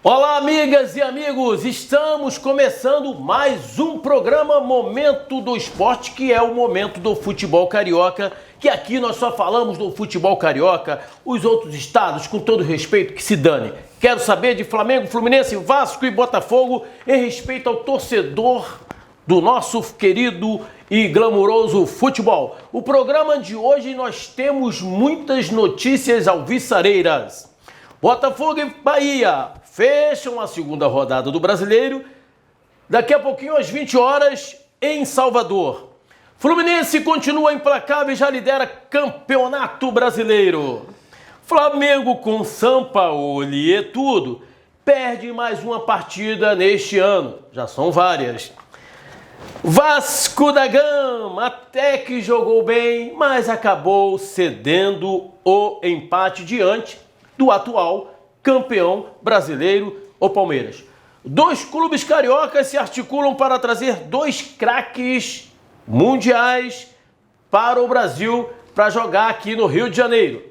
Olá, amigas e amigos! Estamos começando mais um programa Momento do Esporte, que é o momento do futebol carioca, que aqui nós só falamos do futebol carioca, os outros estados, com todo respeito, que se dane. Quero saber de Flamengo, Fluminense, Vasco e Botafogo, em respeito ao torcedor do nosso querido e glamouroso futebol. O programa de hoje nós temos muitas notícias alvissareiras. Botafogo e Bahia fecham a segunda rodada do Brasileiro, daqui a pouquinho às 20 horas em Salvador. Fluminense continua implacável e já lidera Campeonato Brasileiro. Flamengo com Sampaoli e tudo, perde mais uma partida neste ano, já são várias. Vasco da Gama até que jogou bem, mas acabou cedendo o empate diante do atual campeão brasileiro, o Palmeiras. Dois clubes cariocas se articulam para trazer dois craques mundiais para o Brasil para jogar aqui no Rio de Janeiro.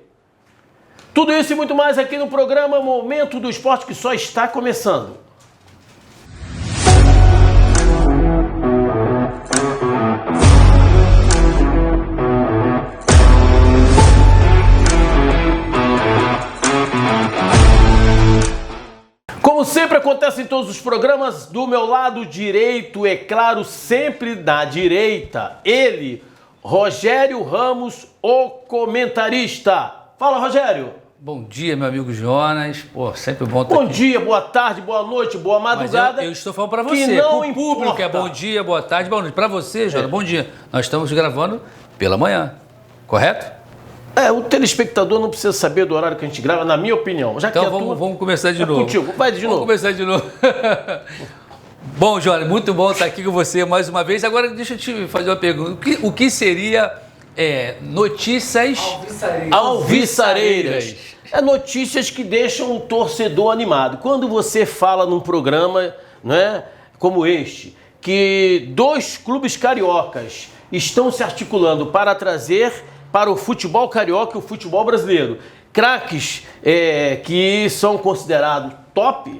Tudo isso e muito mais aqui no programa Momento do Esporte, que só está começando. Como sempre acontece em todos os programas, do meu lado direito, é claro, sempre da direita, ele, Rogério Ramos, o comentarista. Fala, Rogério. Bom dia, meu amigo Jonas. Pô, sempre bom estar Bom aqui. dia, boa tarde, boa noite, boa madrugada. Mas eu estou falando para você, o público é bom dia, boa tarde, boa noite. Para você, Jonas, bom dia. Nós estamos gravando pela manhã, correto? O telespectador não precisa saber do horário que a gente grava, na minha opinião. Já então que vamos começar de novo. Contigo, vai de novo. Vamos começar de novo. Bom, Jonas, muito bom estar aqui com você mais uma vez. Agora deixa eu te fazer uma pergunta. O que seria notícias alvissareiras? Notícias que deixam o torcedor animado. Quando você fala num programa, né, como este, que dois clubes cariocas estão se articulando para trazer para o futebol carioca e o futebol brasileiro craques que são considerados top,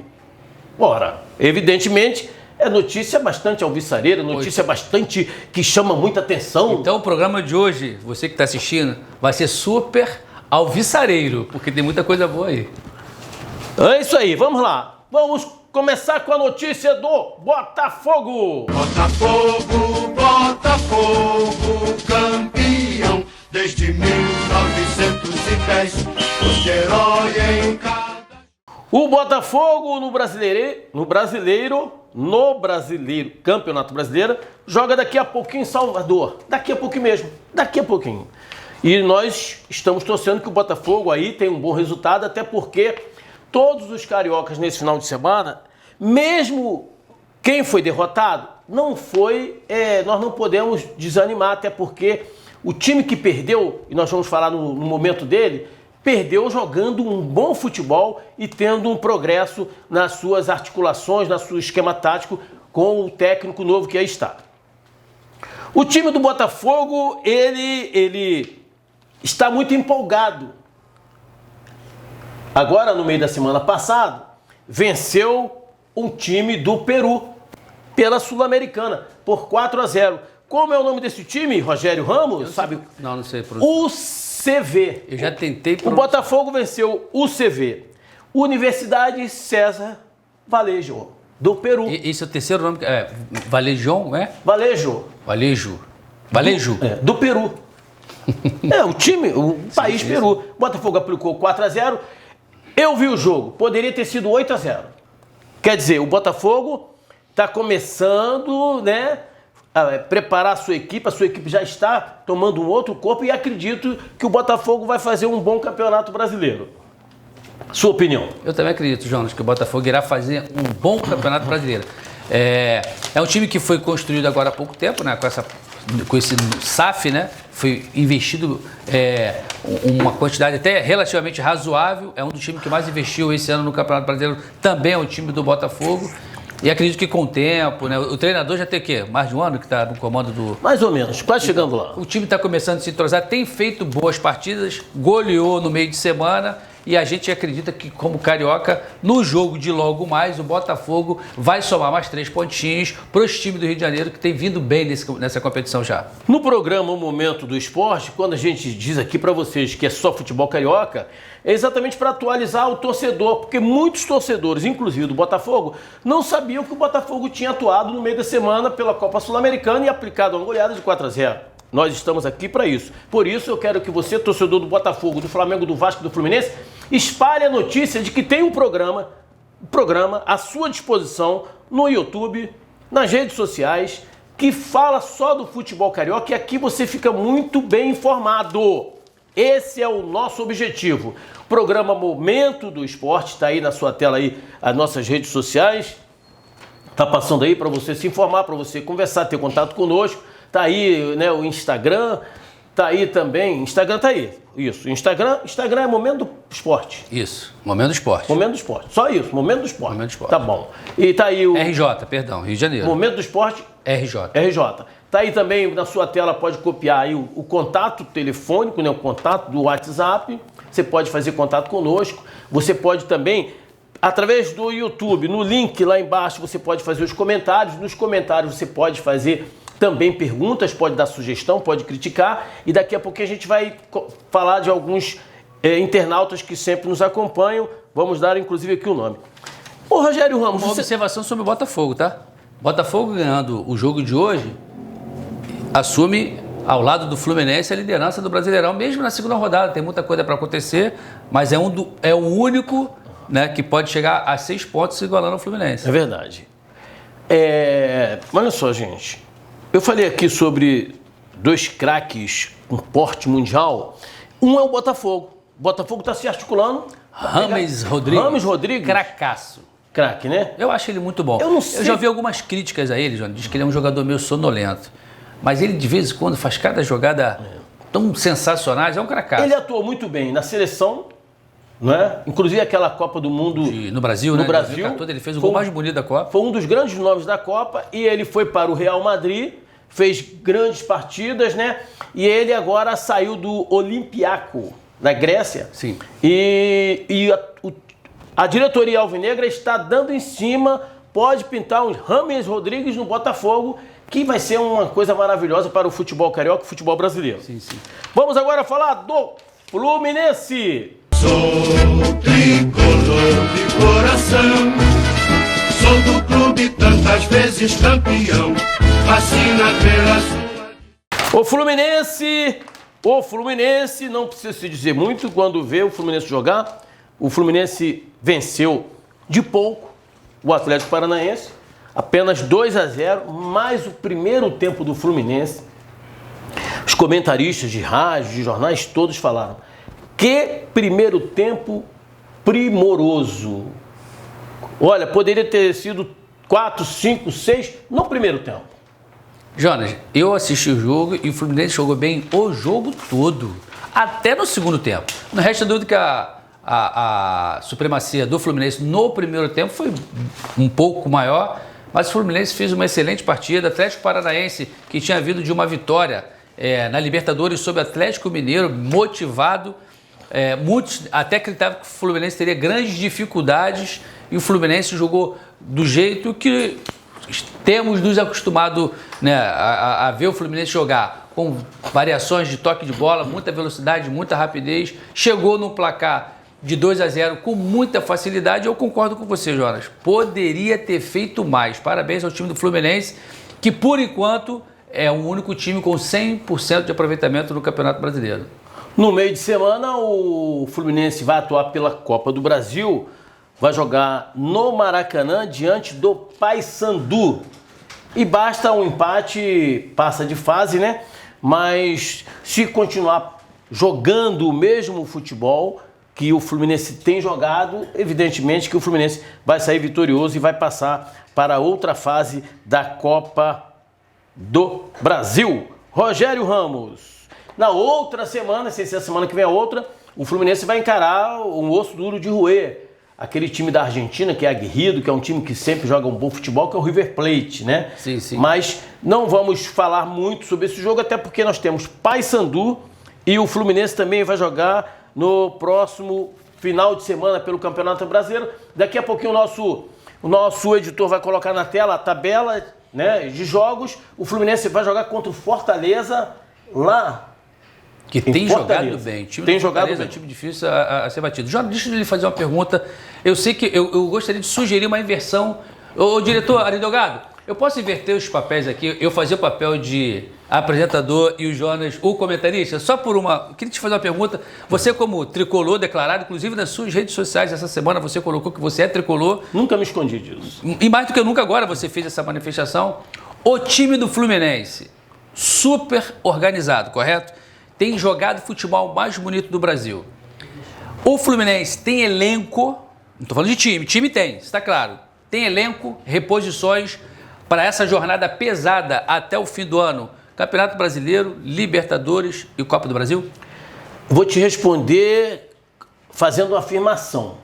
ora, evidentemente é notícia bastante alvissareira, notícia bastante que chama muita atenção. Então o programa de hoje, você que está assistindo, vai ser super alvissareiro, porque tem muita coisa boa aí. É isso aí, vamos lá. Vamos começar com a notícia do Botafogo. Botafogo, Botafogo, campeão desde 1910, os herói em cada... O Botafogo no Campeonato Brasileiro, joga daqui a pouquinho em Salvador. Daqui a pouquinho mesmo, daqui a pouquinho. E nós estamos torcendo que o Botafogo aí tenha um bom resultado, até porque todos os cariocas nesse final de semana, mesmo quem foi derrotado, não foi, nós não podemos desanimar, até porque o time que perdeu, e nós vamos falar no momento dele, perdeu jogando um bom futebol e tendo um progresso nas suas articulações, no seu esquema tático com o técnico novo que aí está. O time do Botafogo, ele está muito empolgado. Agora, no meio da semana passada, venceu um time do Peru pela Sul-Americana por 4-0. Como é o nome desse time, Rogério Ramos? Sabe? Não sei. O CV. Eu já tentei. O Botafogo venceu o CV. Universidade César Vallejo, do Peru. Esse é o terceiro nome? Valejão, é? Vallejo. Do Peru. O time, o país Peru. Botafogo aplicou 4-0. Eu vi o jogo. Poderia ter sido 8-0. Quer dizer, o Botafogo está começando, né, a preparar a sua equipe já está tomando um outro corpo e acredito que o Botafogo vai fazer um bom campeonato brasileiro. Sua opinião? Eu também acredito, Jonas, que o Botafogo irá fazer um bom campeonato brasileiro. É um time que foi construído agora há pouco tempo, né, com esse SAF, né? Foi investido uma quantidade até relativamente razoável. É um dos times que mais investiu esse ano no Campeonato Brasileiro. Também é um time do Botafogo. E acredito que com o tempo, né? O treinador já tem o quê? Mais de um ano que está no comando do... Mais ou menos, quase chegando lá. O time está começando a se entrosar, tem feito boas partidas, goleou no meio de semana e a gente acredita que, como carioca, no jogo de logo mais, o Botafogo vai somar mais 3 pontinhos para os times do Rio de Janeiro que tem vindo bem nessa competição já. No programa O Momento do Esporte, quando a gente diz aqui para vocês que é só futebol carioca, é exatamente para atualizar o torcedor, porque muitos torcedores, inclusive do Botafogo, não sabiam que o Botafogo tinha atuado no meio da semana pela Copa Sul-Americana e aplicado uma goleada de 4-0. Nós estamos aqui para isso. Por isso eu quero que você, torcedor do Botafogo, do Flamengo, do Vasco e do Fluminense, espalhe a notícia de que tem um programa à sua disposição no YouTube, nas redes sociais, que fala só do futebol carioca e aqui você fica muito bem informado. Esse é o nosso objetivo. O programa Momento do Esporte está aí na sua tela aí, as nossas redes sociais. Está passando aí para você se informar, para você conversar, ter contato conosco. Está aí, né, o Instagram, está aí também. Instagram está aí. Isso. Instagram é Momento do Esporte. Isso. Momento do Esporte. Momento do Esporte. Só isso. Momento do Esporte. Momento do Esporte. Tá bom. E está aí o RJ, perdão, Rio de Janeiro. Momento do Esporte. RJ. Tá aí também na sua tela, pode copiar aí o contato telefônico, né, o contato do WhatsApp. Você pode fazer contato conosco. Você pode também, através do YouTube, no link lá embaixo, você pode fazer os comentários. Nos comentários você pode fazer também perguntas, pode dar sugestão, pode criticar. E daqui a pouco a gente vai falar de alguns internautas que sempre nos acompanham. Vamos dar inclusive aqui o nome. Ô Rogério Ramos, Uma observação sobre o Botafogo, tá? Botafogo ganhando o jogo de hoje assume, ao lado do Fluminense, a liderança do Brasileirão, mesmo na segunda rodada. Tem muita coisa para acontecer, mas é o único, né, que pode chegar a 6 pontos igualando ao Fluminense. É verdade. Olha só, gente. Eu falei aqui sobre 2 craques com porte mundial. Um é o Botafogo. O Botafogo está se articulando. Rames Rodrigues. Cracaço. Craque, né? Eu acho ele muito bom. Eu não sei. Eu já vi algumas críticas a ele, João. Diz que ele é um jogador meio sonolento. Mas ele, de vez em quando, faz cada jogada tão sensacionais. É um cracaço. Ele atuou muito bem na seleção, não é? Inclusive aquela Copa do Mundo no Brasil, né? No Brasil. 2014, ele fez o gol mais bonito da Copa. Foi um dos grandes nomes da Copa e ele foi para o Real Madrid, fez grandes partidas, né? E ele agora saiu do Olympiacos, da Grécia. Sim. E a diretoria alvinegra está dando em cima, pode pintar um Rames Rodrigues no Botafogo, que vai ser uma coisa maravilhosa para o futebol carioca e o futebol brasileiro. Sim, sim. Vamos agora falar do Fluminense. Sou tricolor de coração, sou do clube tantas vezes campeão, fascina pela sua... O Fluminense, não precisa se dizer muito quando vê o Fluminense jogar. O Fluminense venceu de pouco o Atlético Paranaense, apenas 2-0, mas o primeiro tempo do Fluminense, os comentaristas de rádio, de jornais, todos falaram: que primeiro tempo primoroso. Olha, poderia ter sido 4, 5, 6 no primeiro tempo. Jonas, eu assisti o jogo e o Fluminense jogou bem o jogo todo, até no segundo tempo. Não resta dúvida que a supremacia do Fluminense no primeiro tempo foi um pouco maior, mas o Fluminense fez uma excelente partida. Atlético Paranaense, que tinha vindo de uma vitória na Libertadores sobre o Atlético Mineiro, motivado. Muitos até acreditavam que o Fluminense teria grandes dificuldades e o Fluminense jogou do jeito que temos nos acostumado, né, a ver o Fluminense jogar, com variações de toque de bola, muita velocidade, muita rapidez. Chegou no placar de 2-0 com muita facilidade. Eu concordo com você, Jonas. Poderia ter feito mais. Parabéns ao time do Fluminense, que por enquanto é o único time com 100% de aproveitamento no Campeonato Brasileiro. No meio de semana, o Fluminense vai atuar pela Copa do Brasil, vai jogar no Maracanã diante do Paysandu. E basta um empate, passa de fase, né? Mas se continuar jogando o mesmo futebol que o Fluminense tem jogado, evidentemente que o Fluminense vai sair vitorioso e vai passar para outra fase da Copa do Brasil. Rogério Ramos. Na outra semana, sem ser a semana que vem a outra, o Fluminense vai encarar um osso duro de roer. Aquele time da Argentina que é aguerrido, que é um time que sempre joga um bom futebol, que é o River Plate, né? Sim, sim. Mas não vamos falar muito sobre esse jogo, até porque nós temos Paysandu e o Fluminense também vai jogar no próximo final de semana pelo Campeonato Brasileiro. Daqui a pouquinho o nosso editor vai colocar na tela a tabela, né, de jogos. O Fluminense vai jogar contra o Fortaleza lá. Que tem jogado bem. Tem jogado bem. É um time difícil a ser batido. João, deixa eu lhe fazer uma pergunta. Eu sei que eu gostaria de sugerir uma inversão. Ô, diretor Ari Delgado, eu posso inverter os papéis aqui? Eu fazer o papel de apresentador e o Jonas, o comentarista? Só por uma... Eu queria te fazer uma pergunta. Você, como tricolor declarado, inclusive nas suas redes sociais essa semana, você colocou que você é tricolor. Nunca me escondi disso. E mais do que nunca agora você fez essa manifestação. O time do Fluminense, super organizado, correto? Tem jogado o futebol mais bonito do Brasil. O Fluminense tem elenco, não estou falando de time tem, está claro. Tem elenco, reposições para essa jornada pesada até o fim do ano. Campeonato Brasileiro, Libertadores e Copa do Brasil? Vou te responder fazendo uma afirmação,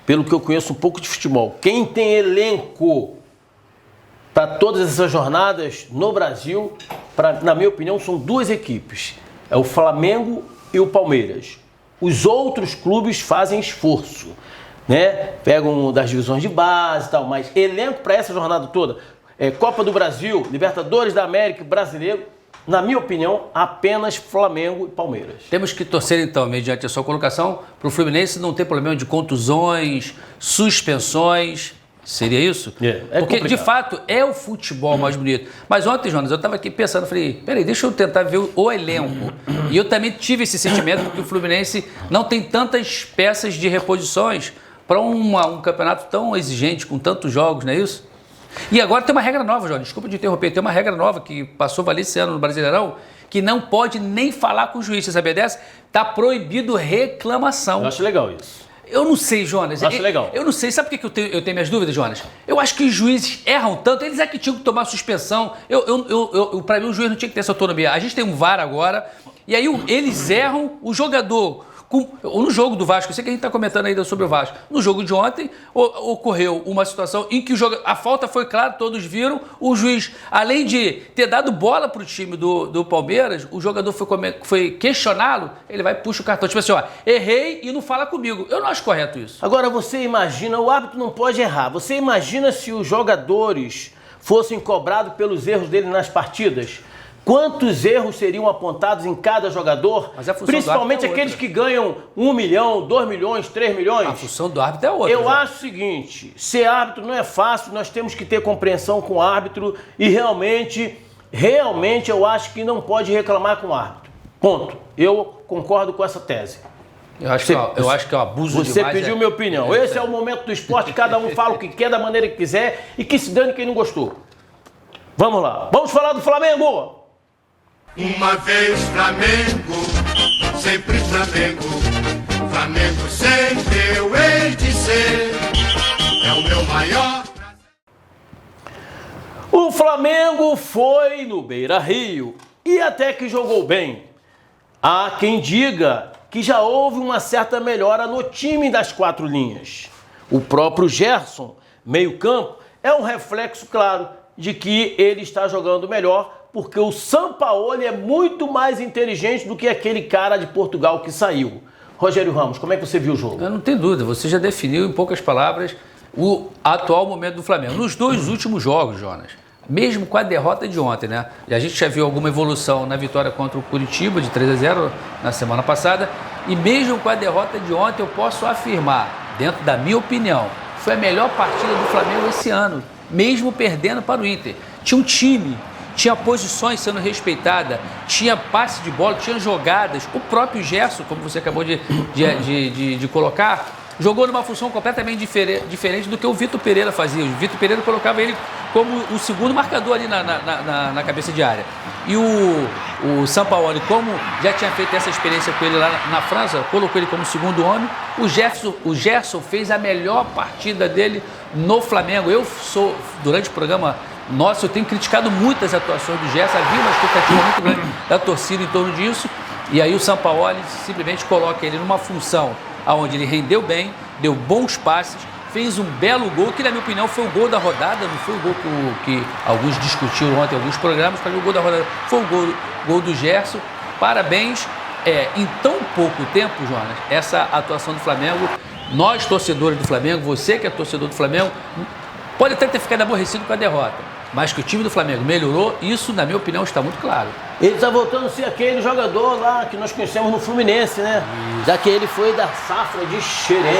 pelo que eu conheço um pouco de futebol. Quem tem elenco para todas essas jornadas no Brasil, na minha opinião, são duas equipes. É o Flamengo e o Palmeiras. Os outros clubes fazem esforço, né? Pegam das divisões de base e tal, mas elenco para essa jornada toda, Copa do Brasil, Libertadores da América, Brasileiro, na minha opinião, apenas Flamengo e Palmeiras. Temos que torcer então, mediante a sua colocação, para o Fluminense não ter problema de contusões, suspensões. Seria isso? É porque, complicado. de fato, é o futebol mais bonito. Mas ontem, Jonas, eu estava aqui pensando, falei, peraí, deixa eu tentar ver o elenco. E eu também tive esse sentimento, porque o Fluminense não tem tantas peças de reposições para um campeonato tão exigente, com tantos jogos, não é isso? E agora tem uma regra nova, Jonas, desculpa te interromper, tem uma regra nova que passou a valer esse ano no Brasileirão, que não pode nem falar com o juiz. Você sabia dessa? Está proibido reclamação. Eu acho legal isso. Eu não sei, Jonas. Acho legal. Eu não sei. Sabe por que eu tenho minhas dúvidas, Jonas? Eu acho que os juízes erram tanto. Eles é que tinham que tomar suspensão. Para mim, o juiz não tinha que ter essa autonomia. A gente tem um VAR agora. E aí eles erram o jogador. No jogo do Vasco, eu sei que a gente está comentando ainda sobre o Vasco. No jogo de ontem, ocorreu uma situação em que a falta foi clara, todos viram. O juiz, além de ter dado bola para o time do Palmeiras, o jogador foi questioná-lo, ele vai e puxa o cartão. Tipo assim, ó, errei e não fala comigo. Eu não acho correto isso. Agora, você imagina, o árbitro não pode errar. Você imagina se os jogadores fossem cobrados pelos erros dele nas partidas? Quantos erros seriam apontados em cada jogador? Mas a função principalmente do árbitro é aqueles que ganham 1 milhão, 2 milhões, 3 milhões? A função do árbitro é outra. Eu acho o seguinte, ser árbitro não é fácil, nós temos que ter compreensão com o árbitro e realmente eu acho que não pode reclamar com o árbitro. Ponto. Eu concordo com essa tese. Eu acho que é um abuso demais. Você pediu minha opinião. Esse é o momento do esporte, cada um fala o que quer, da maneira que quiser e que se dane quem não gostou. Vamos lá. Vamos falar do Flamengo. Uma vez Flamengo, sempre Flamengo. Flamengo sempre eu hei de ser. É o meu maior. O Flamengo foi no Beira-Rio e até que jogou bem. Há quem diga que já houve uma certa melhora no time das quatro linhas. O próprio Gerson, meio-campo, é um reflexo claro de que ele está jogando melhor, porque o Sampaoli é muito mais inteligente do que aquele cara de Portugal que saiu. Rogério Ramos, como é que você viu o jogo? Eu não tenho dúvida, você já definiu em poucas palavras o atual momento do Flamengo. Nos dois últimos jogos, Jonas, mesmo com a derrota de ontem, né? E a gente já viu alguma evolução na vitória contra o Curitiba de 3-0 na semana passada, e mesmo com a derrota de ontem, eu posso afirmar, dentro da minha opinião, foi a melhor partida do Flamengo esse ano, mesmo perdendo para o Inter. Tinha um time, tinha posições sendo respeitadas, tinha passe de bola, tinha jogadas. O próprio Gerson, como você acabou de colocar, jogou numa função completamente diferente do que o Vitor Pereira fazia. O Vitor Pereira colocava ele como o segundo marcador ali na cabeça de área. E o Sampaoli, como já tinha feito essa experiência com ele lá na França, colocou ele como segundo homem. O Gerson fez a melhor partida dele no Flamengo. Durante o programa nosso, eu tenho criticado muito as atuações do Gerson. Havia uma expectativa muito grande da torcida em torno disso. E aí o Sampaoli simplesmente coloca ele numa função onde ele rendeu bem, deu bons passes, fez um belo gol, que na minha opinião foi o gol da rodada, não foi o gol que alguns discutiram ontem em alguns programas, para mim o gol da rodada foi o gol do Gerson. Parabéns. em tão pouco tempo, Jonas, essa atuação do Flamengo, nós torcedores do Flamengo, você que é torcedor do Flamengo, pode até ter ficado aborrecido com a derrota, mas que o time do Flamengo melhorou, isso, na minha opinião, está muito claro. Ele está voltando a ser aquele jogador lá que nós conhecemos no Fluminense, né? Já que ele foi da safra de Xerém.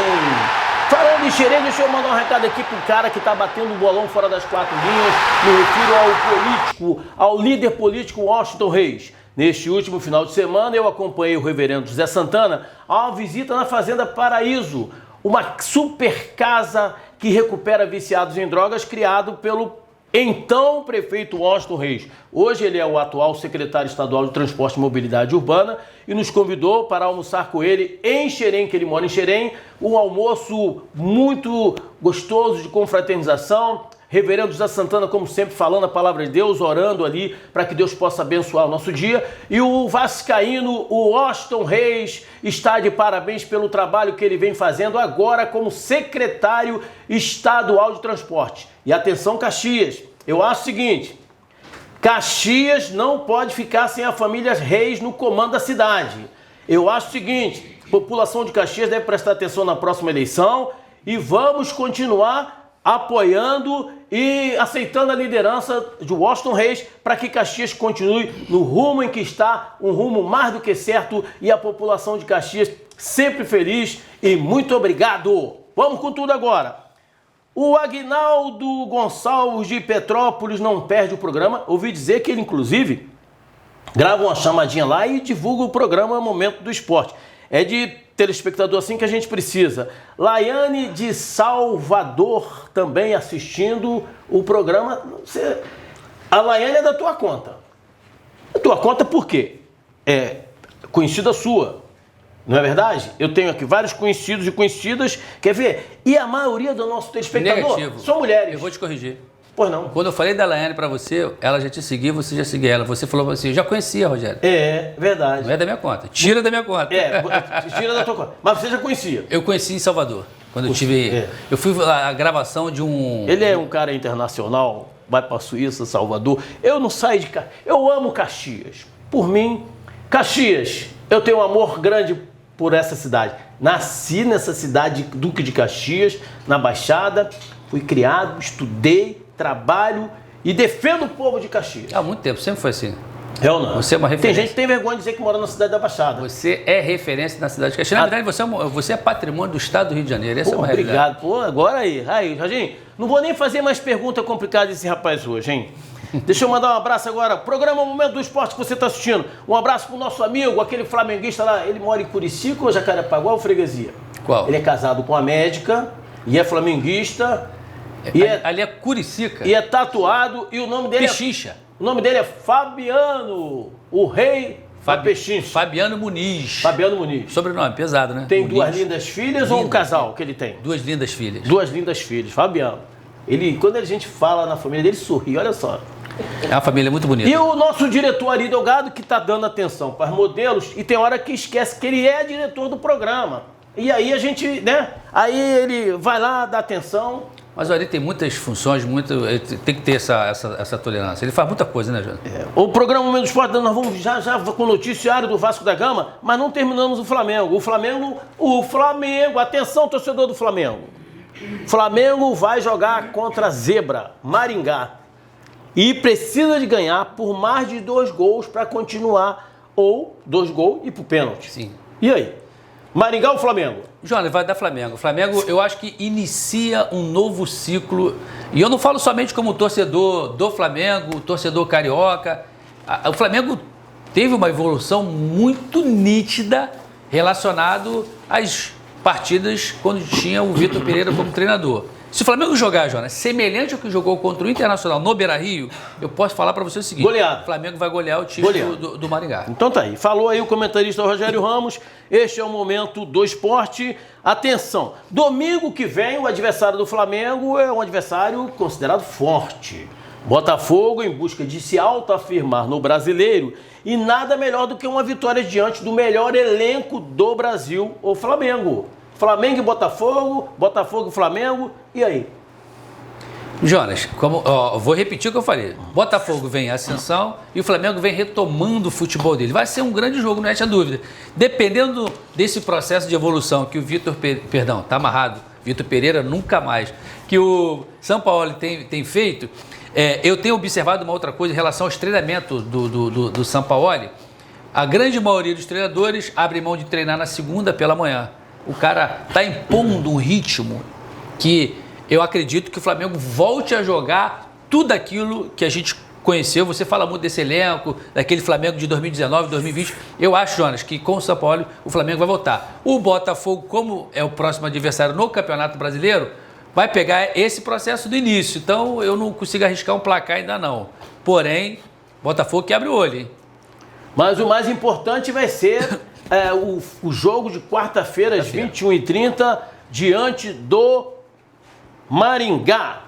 Falando em Xerém, deixa eu mandar um recado aqui pro cara que tá batendo um bolão fora das 4 linhas. Me refiro ao político, ao líder político Washington Reis. Neste último final de semana, eu acompanhei o reverendo José Santana a uma visita na Fazenda Paraíso, uma super casa que recupera viciados em drogas, criado pelo então prefeito Washington Reis. Hoje ele é o atual secretário estadual de Transporte e Mobilidade Urbana e nos convidou para almoçar com ele em Xerém, que ele mora em Xerém, um almoço muito gostoso de confraternização. Reverendo José Santana, como sempre, falando a palavra de Deus, orando ali para que Deus possa abençoar o nosso dia. E o vascaíno, o Washington Reis, está de parabéns pelo trabalho que ele vem fazendo agora como secretário estadual de transporte. E atenção, Caxias, eu acho o seguinte, Caxias não pode ficar sem a família Reis no comando da cidade. Eu acho o seguinte, a população de Caxias deve prestar atenção na próxima eleição e vamos continuar apoiando e aceitando a liderança de Washington Reis para que Caxias continue no rumo em que está, um rumo mais do que certo, e a população de Caxias sempre feliz e muito obrigado. Vamos com tudo agora. O Aguinaldo Gonçalves de Petrópolis não perde o programa. Ouvi dizer que ele, inclusive, grava uma chamadinha lá e divulga o programa Momento do Esporte. É de telespectador assim que a gente precisa. Laiane de Salvador também assistindo o programa. A Laiane é da tua conta. Da tua conta por quê? É conhecida sua, não é verdade? Eu tenho aqui vários conhecidos e conhecidas. Quer ver? E a maioria do nosso telespectador Negativo. são mulheres. Eu vou te corrigir. Pois não. Quando eu falei da Laiane pra você, ela já te seguiu, você já seguia ela. Você falou assim, eu já conhecia, Rogério. É, verdade. Não é da minha conta. Tira da minha conta. Tira da tua conta. Mas você já conhecia. Eu conheci em Salvador. Quando eu tive... Eu fui à gravação de um... Ele é um cara internacional, vai pra Suíça, Salvador. Eu não saio de Caxias. Eu amo Caxias. Por mim, Caxias, eu tenho um amor grande por essa cidade. Nasci nessa cidade, Duque de Caxias, na Baixada. Fui criado, estudei, trabalho e defendo o povo de Caxias. Há muito tempo, sempre foi assim. Eu não. Você é uma referência. Tem gente que tem vergonha de dizer que mora na cidade da Baixada. Você é referência na cidade de Caxias. Na verdade, você é patrimônio do estado do Rio de Janeiro. Essa é uma realidade. Obrigado. Pô, agora aí. Aí, Jorginho, não vou nem fazer mais pergunta complicada desse rapaz hoje, hein? Deixa eu mandar um abraço agora. Programa Momento do Esporte que você está assistindo. Um abraço pro nosso amigo, aquele flamenguista lá. Ele mora em Curicica ou Jacarepaguá ou Freguesia? Qual? Ele é casado com a médica e é flamenguista. Ali é Curicica. E é tatuado e o nome dele Pechincha. O nome dele é Fabiano, o rei da Pechincha. Fabiano Muniz. Fabiano Muniz. Sobrenome, pesado, né? Tem Muniz. duas lindas filhas ou um casal que ele tem? Duas lindas filhas. Duas lindas filhas, Fabiano. Quando a gente fala na família dele, sorri, olha só. É uma família muito bonita. E o nosso diretor Ari Delgado, que está dando atenção para os modelos, e tem hora que esquece que ele é diretor do programa. E aí a gente, né? Aí ele vai lá, dá atenção. Mas o Ari tem muitas funções, tem que ter essa tolerância. Ele faz muita coisa, né, Jânio? O programa Momento do Esporte, nós vamos já com o noticiário do Vasco da Gama, mas não terminamos o Flamengo. O Flamengo, atenção, torcedor do Flamengo. Flamengo vai jogar contra a Zebra, Maringá. E precisa de ganhar por mais de 2 gols para continuar, ou 2 gols e pro pênalti. Sim. E aí? Maringá ou Flamengo? Jonas, vai dar Flamengo. O Flamengo, eu acho que inicia um novo ciclo. E eu não falo somente como torcedor do Flamengo, torcedor carioca. O Flamengo teve uma evolução muito nítida relacionado às partidas quando tinha o Vitor Pereira como treinador. Se o Flamengo jogar, Jonas, semelhante ao que jogou contra o Internacional no Beira-Rio, eu posso falar para você o seguinte. Goleado. O Flamengo vai golear o time do Maringá. Então tá aí. Falou aí o comentarista Rogério Ramos. Este é o Momento do Esporte. Atenção, domingo que vem o adversário do Flamengo é um adversário considerado forte. Botafogo em busca de se autoafirmar no Brasileiro e nada melhor do que uma vitória diante do melhor elenco do Brasil, o Flamengo. Flamengo e Botafogo, Botafogo e Flamengo, e aí? Jonas, vou repetir o que eu falei. Botafogo vem em ascensão e o Flamengo vem retomando o futebol dele. Vai ser um grande jogo, não resta dúvida. Dependendo desse processo de evolução que o tá amarrado, Vitor Pereira nunca mais, que o São Paulo tem feito, eu tenho observado uma outra coisa em relação aos treinamentos do São Paulo. A grande maioria dos treinadores abre mão de treinar na segunda pela manhã. O cara está impondo um ritmo que eu acredito que o Flamengo volte a jogar tudo aquilo que a gente conheceu. Você fala muito desse elenco, daquele Flamengo de 2019, 2020. Eu acho, Jonas, que com o São Paulo o Flamengo vai voltar. O Botafogo, como é o próximo adversário no Campeonato Brasileiro, vai pegar esse processo do início. Então eu não consigo arriscar um placar ainda não. Porém, Botafogo que abre o olho, hein? Mas o mais importante vai ser o jogo de quarta-feira, às 21h30, diante do Maringá.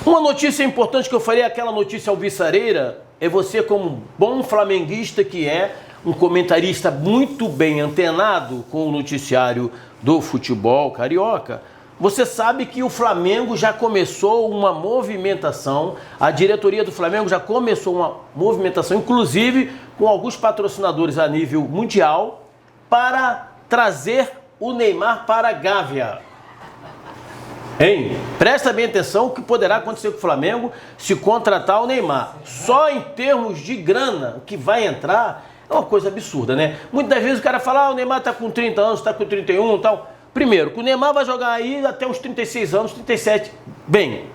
Uma notícia importante que eu falei, aquela notícia alvissareira, é você como bom flamenguista que é, um comentarista muito bem antenado com o noticiário do futebol carioca, você sabe que o Flamengo já começou uma movimentação, a diretoria do Flamengo já começou uma movimentação, inclusive com alguns patrocinadores a nível mundial, para trazer o Neymar para a Gávea. Hein? Presta bem atenção o que poderá acontecer com o Flamengo se contratar o Neymar. Só em termos de grana, o que vai entrar é uma coisa absurda, né? Muitas vezes o cara fala, o Neymar tá com 30 anos, tá com 31 e tal. Primeiro, que o Neymar vai jogar aí até uns 36 anos, 37. Bem,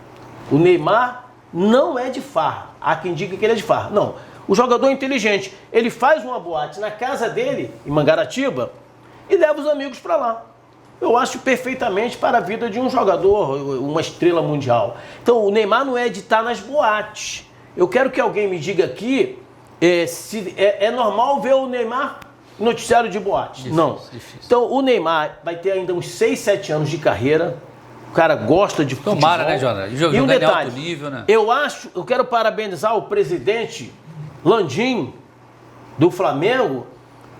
o Neymar não é de farra. Há quem diga que ele é de farra. Não. O jogador é inteligente. Ele faz uma boate na casa dele, em Mangaratiba, e leva os amigos para lá. Eu acho perfeitamente para a vida de um jogador, uma estrela mundial. Então, o Neymar não é de estar nas boates. Eu quero que alguém me diga aqui se é normal ver o Neymar no noticiário de boates. Difícil, não. Difícil. Então, o Neymar vai ter ainda uns 6, 7 anos de carreira. O cara gosta de futebol. Tomara, né, Jonas? E um detalhe, alto nível, né? eu quero parabenizar o presidente Landim do Flamengo,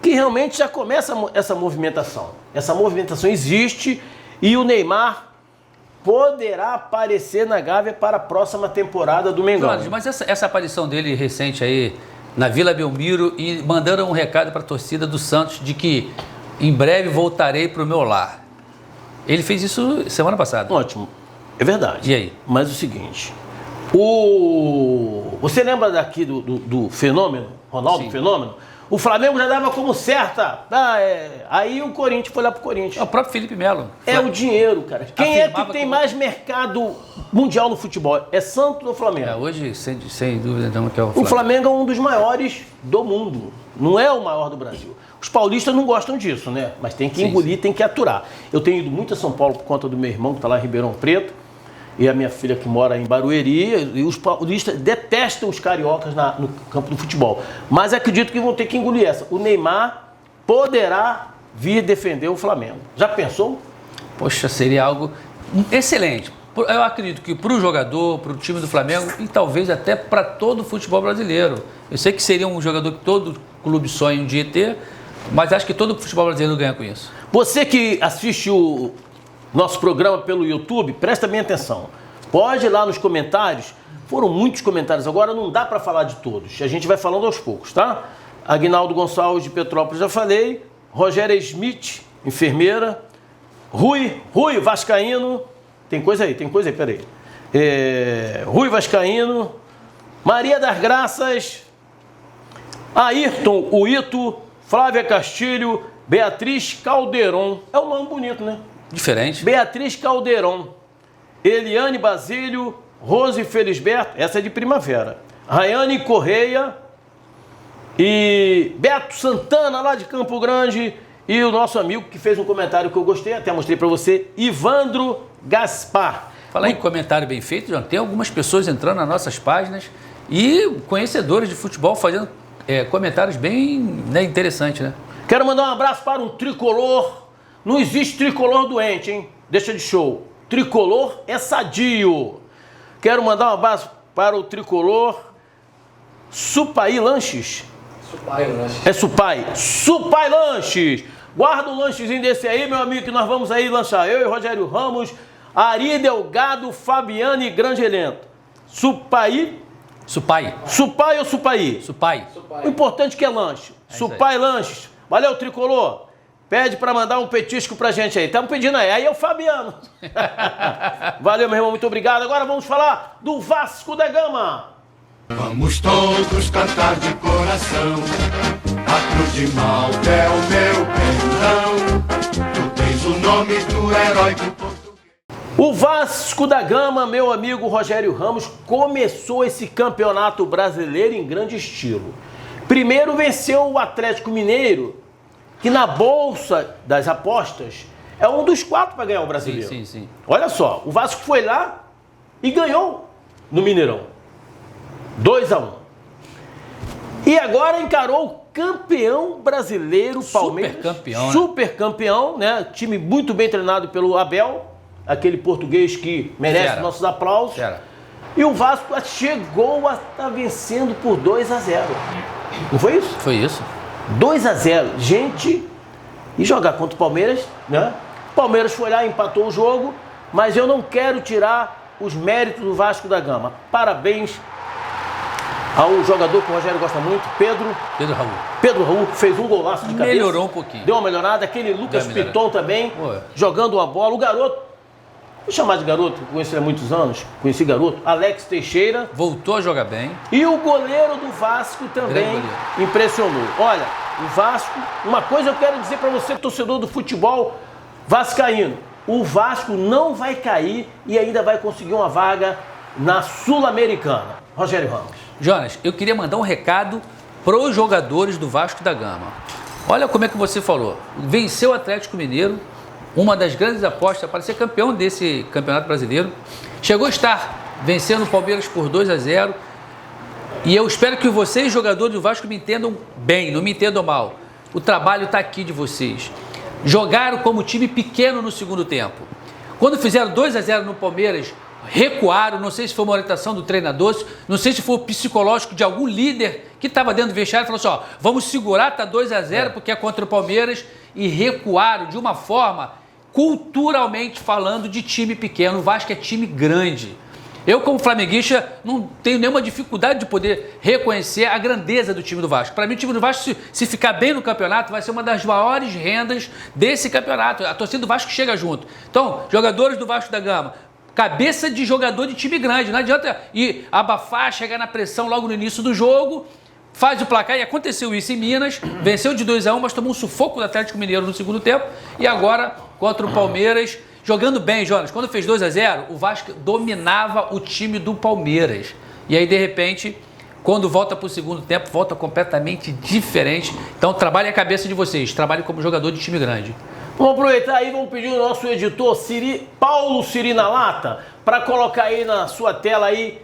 que realmente já começa essa movimentação. Essa movimentação existe e o Neymar poderá aparecer na Gávea para a próxima temporada do Mengão. Jonas, mas essa aparição dele recente aí na Vila Belmiro e mandando um recado para a torcida do Santos de que em breve voltarei para o meu lar. Ele fez isso semana passada. Ótimo, é verdade. E aí? Mas o seguinte, você lembra daqui do Fenômeno, Ronaldo Sim. Fenômeno? O Flamengo já dava como certa. Aí o Corinthians foi lá pro Corinthians. É o próprio Felipe Melo. É o dinheiro, cara. Quem é que tem mais mercado mundial no futebol? É Santos ou Flamengo? Hoje, sem dúvida, não, que é o O Flamengo é um dos maiores do mundo. Não é o maior do Brasil. Os paulistas não gostam disso, né? Mas tem que engolir, tem que aturar. Eu tenho ido muito a São Paulo por conta do meu irmão, que está lá em Ribeirão Preto, e a minha filha que mora em Barueri, e os paulistas detestam os cariocas no campo do futebol. Mas acredito que vão ter que engolir essa. O Neymar poderá vir defender o Flamengo. Já pensou? Poxa, seria algo excelente. Eu acredito que para o jogador, para o time do Flamengo e talvez até para todo o futebol brasileiro. Eu sei que seria um jogador que todo clube sonha um dia ter, mas acho que todo o futebol brasileiro ganha com isso. Você que assiste o nosso programa pelo YouTube, presta bem atenção. Pode ir lá nos comentários. Foram muitos comentários, agora não dá para falar de todos. A gente vai falando aos poucos, tá? Aguinaldo Gonçalves de Petrópolis, já falei. Rogéria Smith, enfermeira. Rui Vascaíno. Tem coisa aí, peraí. Rui Vascaíno. Maria das Graças. Ayrton, o Ito. Flávia Castilho. Beatriz Calderon. É um nome bonito, né? Diferente. Beatriz Calderon. Eliane Basílio. Rose Felisberto. Essa é de Primavera. Rayane Correia. E Beto Santana, lá de Campo Grande. E o nosso amigo que fez um comentário que eu gostei, até mostrei para você, Ivandro Gaspar. Falar em comentário bem feito, João, tem algumas pessoas entrando nas nossas páginas e conhecedores de futebol fazendo comentários bem interessantes, né? Quero mandar um abraço para um tricolor. Não existe tricolor doente, hein? Deixa de show. Tricolor é sadio. Quero mandar um abraço para o tricolor Supai Lanches. Supai Lanches. É Supai. Supai Lanches. Guarda um lanchezinho desse aí, meu amigo, que nós vamos aí lanchar. Eu e Rogério Ramos, Ari Delgado, Fabiane Grangelento. Supai ou Supaí? Supai. O importante que é lanche. Supai Lanches. Valeu, Tricolor. Pede pra mandar um petisco pra gente aí. Estamos pedindo aí. Aí é o Fabiano. Valeu, meu irmão. Muito obrigado. Agora vamos falar do Vasco da Gama. Vamos todos cantar de coração. A cruz de Malta é o meu perdão. Tu tens o nome do herói do português. O Vasco da Gama, meu amigo Rogério Ramos, começou esse campeonato brasileiro em grande estilo. Primeiro venceu o Atlético Mineiro, que na Bolsa das Apostas é um dos 4 para ganhar o brasileiro. Sim. Olha só, o Vasco foi lá e ganhou no Mineirão. 2-1. E agora encarou o campeão brasileiro, Palmeiras. Super campeão, né? Time muito bem treinado pelo Abel, aquele português que merece nossos aplausos. E o Vasco chegou a estar vencendo por 2-0. Não foi isso? Foi isso. 2-0. Gente, e jogar contra o Palmeiras, né? O Palmeiras foi lá e empatou o jogo, mas eu não quero tirar os méritos do Vasco da Gama. Parabéns ao jogador que o Rogério gosta muito, Pedro Raul, fez um golaço de cabeça. Melhorou um pouquinho. Deu uma melhorada. Aquele Lucas Piton também, jogando uma bola. O garoto, vou chamar de garoto, conheci ele há muitos anos, conheci garoto, Alex Teixeira. Voltou a jogar bem. E o goleiro do Vasco também impressionou. Olha, o Vasco, uma coisa eu quero dizer para você, torcedor do futebol vascaíno, o Vasco não vai cair e ainda vai conseguir uma vaga na Sul-Americana. Rogério Ramos. Jonas, eu queria mandar um recado para os jogadores do Vasco da Gama. Olha como é que você falou. Venceu o Atlético Mineiro, uma das grandes apostas para ser campeão desse campeonato brasileiro. Chegou a estar vencendo o Palmeiras por 2-0. E eu espero que vocês, jogadores do Vasco, me entendam bem, não me entendam mal. O trabalho está aqui de vocês. Jogaram como time pequeno no segundo tempo. Quando fizeram 2-0 no Palmeiras, recuaram, não sei se foi uma orientação do treinador, não sei se foi o psicológico de algum líder que estava dentro do vestiário e falou assim, ó, vamos segurar, tá 2-0 porque é contra o Palmeiras, e recuaram de uma forma, culturalmente falando, de time pequeno. O Vasco é time grande. Eu, como flamenguista, não tenho nenhuma dificuldade de poder reconhecer a grandeza do time do Vasco. Para mim, o time do Vasco, se ficar bem no campeonato, vai ser uma das maiores rendas desse campeonato. A torcida do Vasco chega junto. Então, jogadores do Vasco da Gama, cabeça de jogador de time grande. Não adianta ir abafar, chegar na pressão logo no início do jogo, faz o placar, e aconteceu isso em Minas, venceu de 2-1, mas tomou um sufoco do Atlético Mineiro no segundo tempo, e agora contra o Palmeiras, jogando bem, Jonas. Quando fez 2-0, o Vasco dominava o time do Palmeiras. E aí, de repente, quando volta para o segundo tempo, volta completamente diferente. Então, trabalhe a cabeça de vocês, trabalhe como jogador de time grande. Vamos aproveitar aí, vamos pedir o nosso editor Paulo Siri na Lata para colocar aí na sua tela aí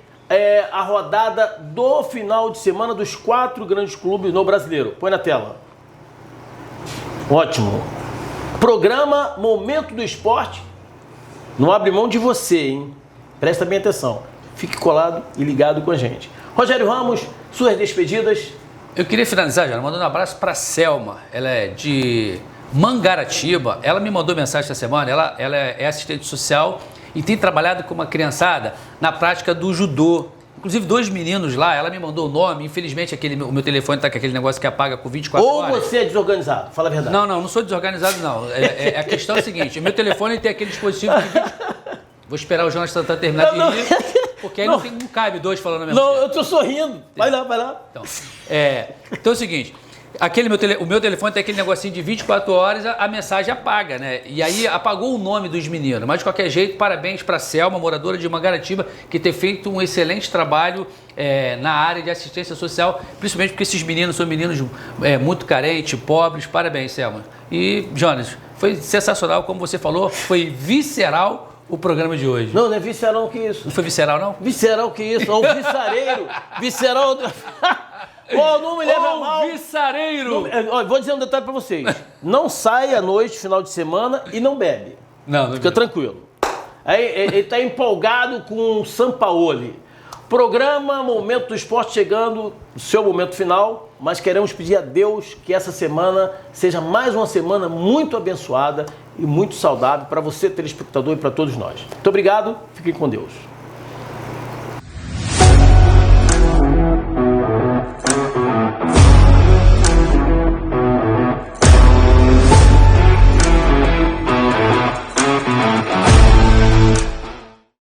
a rodada do final de semana dos 4 grandes clubes no Brasileiro. Põe na tela. Ótimo. Programa Momento do Esporte. Não abre mão de você, hein? Presta bem atenção. Fique colado e ligado com a gente. Rogério Ramos, suas despedidas. Eu queria finalizar, já mandando um abraço para a Selma. Ela é de Mangaratiba. Ela me mandou mensagem essa semana. Ela é assistente social e tem trabalhado com uma criançada na prática do judô. Inclusive, 2 meninos lá, ela me mandou o nome. Infelizmente, o meu telefone está com aquele negócio que apaga por 24 horas. Ou você é desorganizado, fala a verdade. Não sou desorganizado, não. A questão é a seguinte, o meu telefone tem aquele dispositivo que... Vou esperar o Jonas Santana terminar de rir, porque aí não cabe 2 falando a mesma coisa. Não, eu tô sorrindo. Vai lá. Então é o seguinte... O meu telefone tem aquele negocinho de 24 horas, a mensagem apaga, né? E aí apagou o nome dos meninos. Mas de qualquer jeito, parabéns para a Selma, moradora de Mangaratiba, que tem feito um excelente trabalho na área de assistência social, principalmente porque esses meninos são meninos muito carentes, pobres. Parabéns, Selma. E, Jonas, foi sensacional, como você falou, foi visceral o programa de hoje. Não é visceral que isso. Não foi visceral, não? Visceral que isso, ou viçareiro. Visceral... Oh, não me leva mal. Viçareiro. Vou dizer um detalhe pra vocês. Não sai à noite, final de semana, e não bebe. Não Fica tranquilo. Aí, ele tá empolgado com o Sampaoli. Programa Momento do Esporte chegando no seu momento final, mas queremos pedir a Deus que essa semana seja mais uma semana muito abençoada e muito saudável para você, telespectador, e para todos nós. Muito obrigado, fiquem com Deus.